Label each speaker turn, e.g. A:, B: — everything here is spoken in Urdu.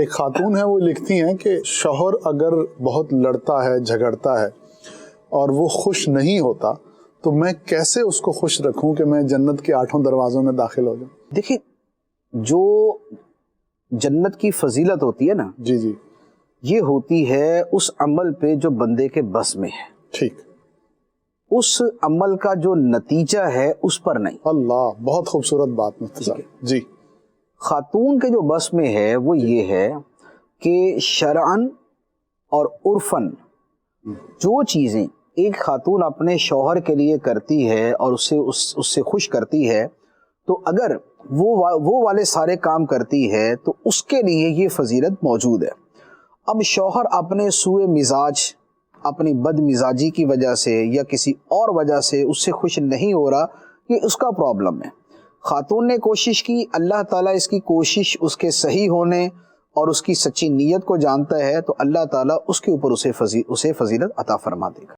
A: ایک خاتون ہے وہ لکھتی ہیں کہ شوہر اگر بہت لڑتا ہے جھگڑتا ہے اور وہ خوش نہیں ہوتا تو میں کیسے اس کو خوش رکھوں کہ میں جنت کے 8 دروازوں میں داخل ہو جاؤں؟
B: دیکھیں، جو جنت کی فضیلت ہوتی ہے نا،
A: جی جی،
B: یہ ہوتی ہے اس عمل پہ جو بندے کے بس میں ہے،
A: ٹھیک،
B: اس عمل کا جو نتیجہ ہے اس پر نہیں۔
A: اللہ، بہت خوبصورت بات مفتی صاحب جی۔
B: خاتون کے جو بس میں ہے وہ یہ ہے کہ شرعاً اور عرفاً جو چیزیں ایک خاتون اپنے شوہر کے لیے کرتی ہے اور اس سے خوش کرتی ہے، تو اگر وہ والے سارے کام کرتی ہے تو اس کے لیے یہ فضیلت موجود ہے۔ اب شوہر اپنے سوء مزاج، اپنی بد مزاجی کی وجہ سے یا کسی اور وجہ سے اس سے خوش نہیں ہو رہا، یہ اس کا پرابلم ہے۔ خاتون نے کوشش کی، اللہ تعالیٰ اس کی کوشش اس کے صحیح ہونے اور اس کی سچی نیت کو جانتا ہے، تو اللہ تعالیٰ اس کے اوپر اسے فضیلت عطا فرما دے گا۔